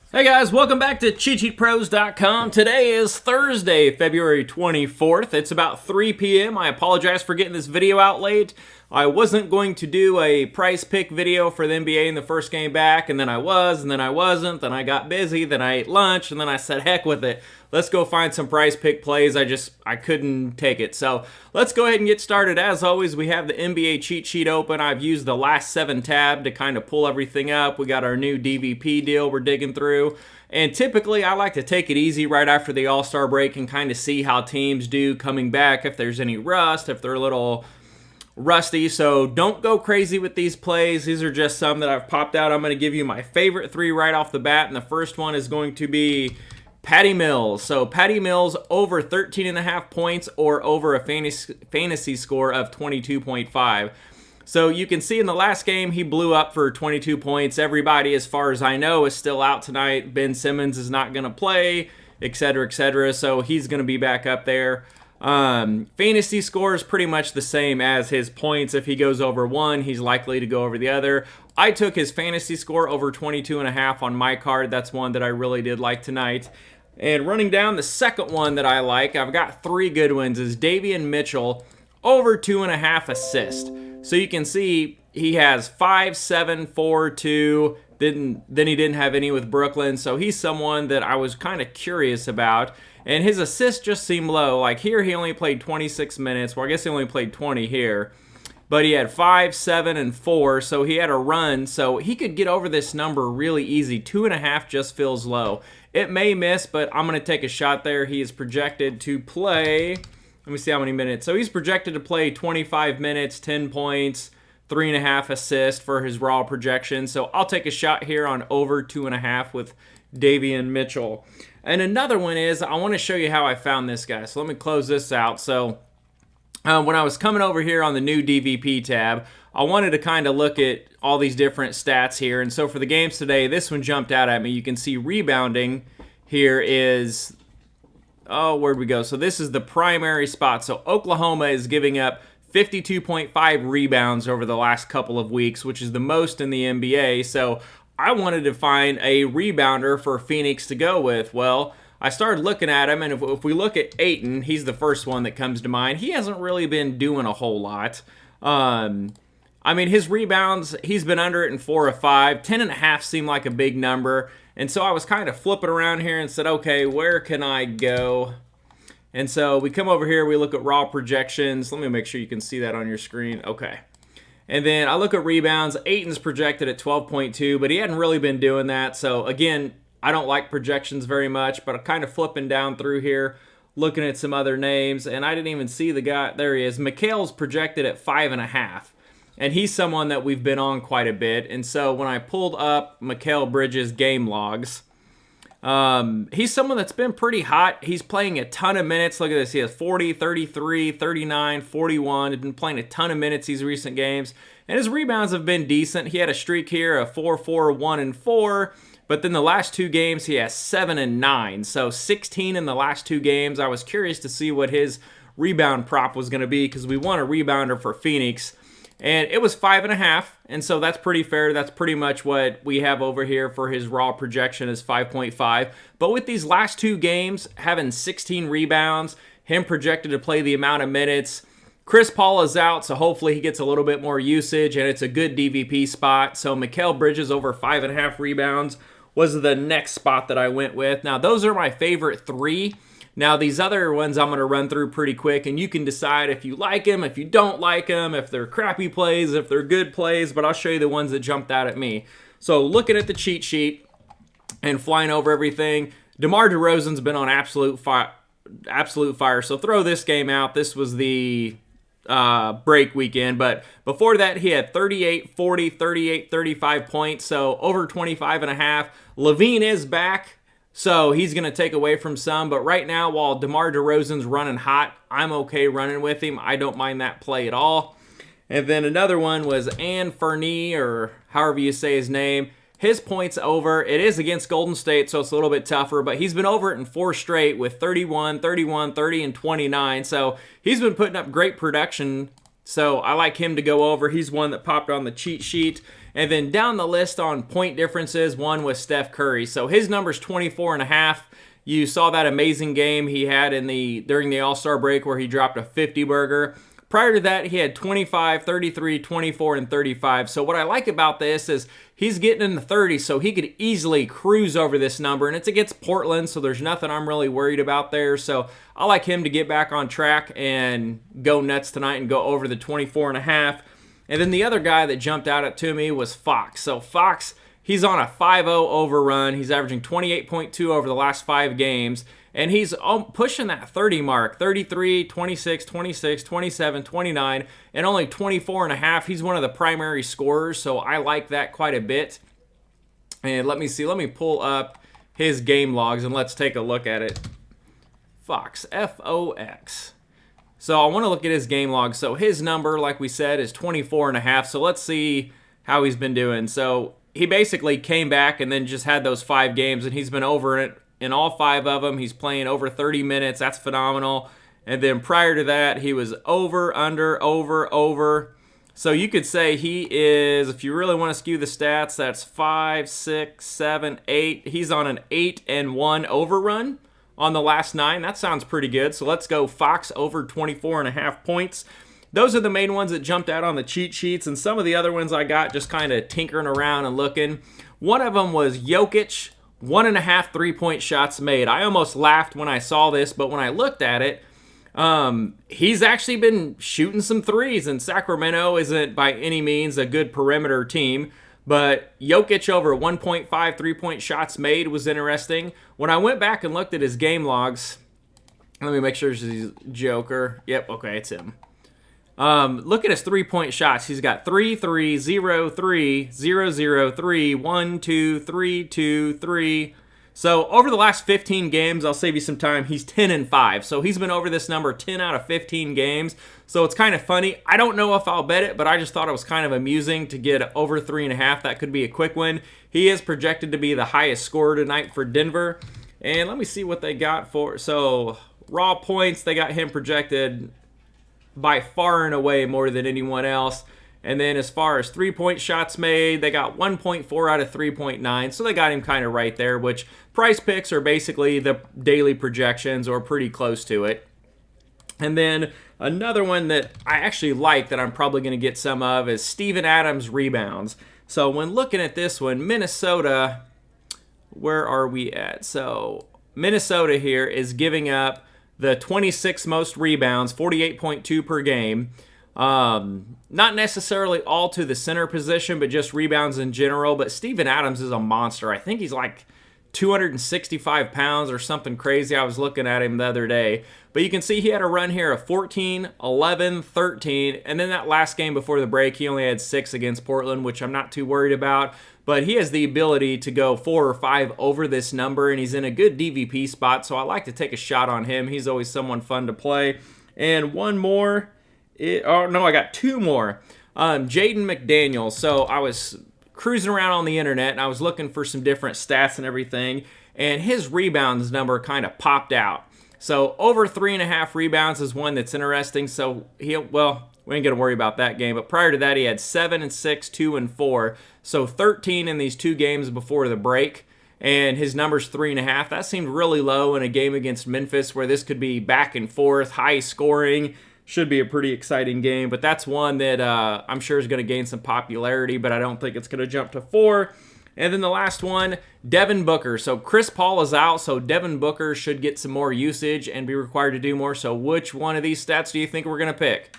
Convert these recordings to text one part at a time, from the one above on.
Hey guys, welcome back to CheatSheetPros.com. Today is Thursday, February 24th. It's about 3 p.m. I apologize for getting this video out late. I wasn't going to do a price pick video for the NBA in the first game back, and then I was, and then I wasn't, then I got busy, then I ate lunch, and then I said, heck with it. Let's go find some price pick plays. I couldn't take it. So let's go ahead and get started. As always, we have the NBA cheat sheet open. I've used the last 7 tab to kind of pull everything up. We got our new DVP deal we're digging through. And typically, I like to take it easy right after the All-Star break and kind of see how teams do coming back, if there's any rust, if they're a little rusty. So don't go crazy with these plays. These are just some that I've popped out. I'm going to give you my favorite 3 right off the bat. And the first one is going to be Patty Mills. So Patty Mills over 13.5 points or over a fantasy score of 22.5. So you can see in the last game, he blew up for 22 points. Everybody, as far as I know, is still out tonight. Ben Simmons is not going to play, etc., etc. So he's going to be back up there. Fantasy score is pretty much the same as his points. If he goes over 1, he's likely to go over the other. I took his fantasy score over 22.5 on my card. That's one that I really did like tonight. And running down the second one that I like, I've got 3 good ones, is Davey and Mitchell over 2.5 assists. So you can see he has 5, 7, 4, 2. Then he didn't have any with Brooklyn. So he's someone that I was kind of curious about. And his assists just seem low. Like here, he only played 26 minutes. Well, I guess he only played 20 here. But he had 5, 7, and 4. So he had a run. So he could get over this number really easy. 2.5 just feels low. It may miss, but I'm going to take a shot there. He is projected to play, let me see how many minutes. So he's projected to play 25 minutes, 10 points, 3.5 assists for his raw projection. So I'll take a shot here on over 2.5 with Davey and Mitchell. And another one is, I want to show you how I found this guy. So let me close this out. So when I was coming over here on the new DVP tab, I wanted to kind of look at all these different stats here. And so for the games today, this one jumped out at me. You can see rebounding here is, oh, where'd we go? So this is the primary spot. So Oklahoma is giving up 52.5 rebounds over the last couple of weeks, which is the most in the NBA. So I wanted to find a rebounder for Phoenix to go with. Well, I started looking at him, and if we look at Ayton, he's the first one that comes to mind. He hasn't really been doing a whole lot. I mean, his rebounds, he's been under it in 4 or 5. 10.5 seemed like a big number. And so I was kind of flipping around here and said, okay, where can I go? And so we come over here, we look at raw projections. Let me make sure you can see that on your screen. Okay. And then I look at rebounds. Ayton's projected at 12.2, but he hadn't really been doing that. So again, I don't like projections very much, but I'm kind of flipping down through here, looking at some other names, and I didn't even see the guy. There he is. Mikhail's projected at 5.5. And he's someone that we've been on quite a bit. And so when I pulled up Mikhail Bridges' game logs, he's someone that's been pretty hot. He's playing a ton of minutes. Look at this. He has 40, 33, 39, 41. He's been playing a ton of minutes these recent games. And his rebounds have been decent. He had a streak here of 4, 4, 1, and 4. But then the last 2 games, he has 7 and 9. So 16 in the last 2 games. I was curious to see what his rebound prop was going to be because we want a rebounder for Phoenix. And it was 5.5, and so that's pretty fair. That's pretty much what we have over here for his raw projection is 5.5. But with these last 2 games, having 16 rebounds, him projected to play the amount of minutes, Chris Paul is out, so hopefully he gets a little bit more usage, and it's a good DVP spot. So Mikhail Bridges over 5.5 rebounds was the next spot that I went with. Now, those are my favorite 3. Now, these other ones I'm going to run through pretty quick, and you can decide if you like them, if you don't like them, if they're crappy plays, if they're good plays, but I'll show you the ones that jumped out at me. So looking at the cheat sheet and flying over everything, DeMar DeRozan's been on absolute fire. So throw this game out. This was the break weekend, but before that, he had 38, 40, 38, 35 points, so over 25.5. Levine is back. So he's going to take away from some. But right now, while DeMar DeRozan's running hot, I'm okay running with him. I don't mind that play at all. And then another one was Ann Fernie, or however you say his name. His points over. It is against Golden State, so it's a little bit tougher. But he's been over it in 4 straight with 31, 31, 30, and 29. So he's been putting up great production So I like him to go over. He's one that popped on the cheat sheet. And then down the list on point differences, one was Steph Curry. So his number's 24.5. You saw that amazing game he had during the All-Star break where he dropped a 50-burger. Prior to that, he had 25, 33, 24, and 35. So what I like about this is he's getting in the 30s, so he could easily cruise over this number. And it's against Portland, so there's nothing I'm really worried about there. So I like him to get back on track and go nuts tonight and go over the 24.5. And then the other guy that jumped out to me was Fox. So Fox, he's on a 5-0 overrun. He's averaging 28.2 over the last 5 games. And he's pushing that 30 mark, 33, 26, 26, 27, 29, and only 24.5. He's one of the primary scorers, so I like that quite a bit. And let me see. Let me pull up his game logs, and let's take a look at it. Fox, F-O-X. So I want to look at his game log. So his number, like we said, is 24.5. So let's see how he's been doing. So he basically came back and then just had those 5 games, and he's been over it in all 5 of them. He's playing over 30 minutes. That's phenomenal. And then prior to that, he was over, under, over. So you could say he is, if you really want to skew the stats, that's 5, 6, 7, 8. He's on an 8-1 overrun on the last 9. That sounds pretty good. So let's go Fox over 24.5 points. Those are the main ones that jumped out on the cheat sheets, and some of the other ones I got just kind of tinkering around and looking. One of them was Jokic, 1.5 3-point shots made. I almost laughed when I saw this, but when I looked at it, he's actually been shooting some threes, and Sacramento isn't by any means a good perimeter team, but Jokic over 1.5 3-point shots made was interesting. When I went back and looked at his game logs, let me make sure he's Joker. Yep, okay, it's him. Look at his 3-point shots. He's got 3, 3, 0, 3, 0, 0, 3, 1, 2, 3, 2, 3. So over the last 15 games, I'll save you some time, he's 10-5. So he's been over this number 10 out of 15 games. So it's kind of funny. I don't know if I'll bet it, but I just thought it was kind of amusing to get over 3.5. That could be a quick win. He is projected to be the highest scorer tonight for Denver. And let me see what they got for. So raw points, they got him projected by far and away more than anyone else. And then as far as 3-point shots made, they got 1.4 out of 3.9. So they got him kind of right there, which price picks are basically the daily projections or pretty close to it. And then another one that I actually like that I'm probably going to get some of is Steven Adams rebounds. So when looking at this one, Minnesota, where are we at? So Minnesota here is giving up the 26th most rebounds, 48.2 per game. Not necessarily all to the center position, but just rebounds in general. But Steven Adams is a monster. I think he's like 265 pounds or something crazy. I was looking at him the other day. But you can see he had a run here of 14, 11, 13. And then that last game before the break, he only had 6 against Portland, which I'm not too worried about. But he has the ability to go 4 or 5 over this number, and he's in a good DVP spot, so I like to take a shot on him. He's always someone fun to play. And one more. I got 2 more. Jaden McDaniel. So I was cruising around on the internet, and I was looking for some different stats and everything, and his rebounds number kind of popped out. So over 3.5 rebounds is one that's interesting. So we ain't going to worry about that game. But prior to that, he had 7 6, 2 4. So 13 in these 2 games before the break. And his number's 3.5. That seemed really low in a game against Memphis where this could be back and forth, high scoring. Should be a pretty exciting game. But that's one that I'm sure is going to gain some popularity, but I don't think it's going to jump to 4. And then the last one, Devin Booker. So Chris Paul is out, so Devin Booker should get some more usage and be required to do more. So which one of these stats do you think we're going to pick?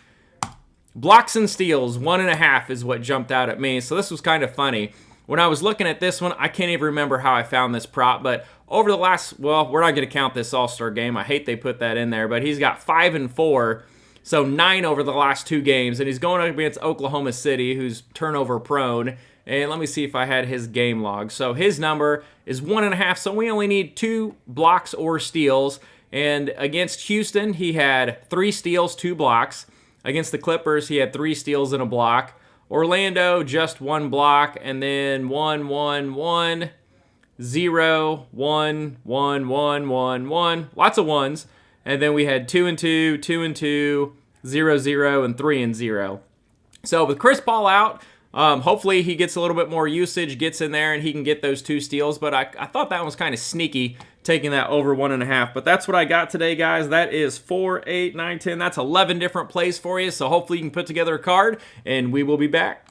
Blocks and steals, 1.5 is what jumped out at me. So this was kind of funny. When I was looking at this one, I can't even remember how I found this prop, but over the last, we're not going to count this All-Star game. I hate they put that in there, but he's got 5 and 4, so 9 over the last 2 games, and he's going up against Oklahoma City, who's turnover prone. And let me see if I had his game log. So his number is 1.5, so we only need 2 blocks or steals. And against Houston, he had 3 steals, 2 blocks. Against the Clippers, he had 3 steals and a block. Orlando, just 1 block, and then 1, 1, 1, 0, 1, 1, 1, 1, 1. Lots of ones. And then we had 2 and 2, 2 and 2, 0-0, and 3-0. So with Chris Paul out, hopefully he gets a little bit more usage, gets in there, and he can get those 2 steals. But I thought that was kind of sneaky, taking that over 1.5. But that's what I got today, guys. That is 4, 8, 9, 10. That's 11 different plays for you. So hopefully you can put together a card, and we will be back.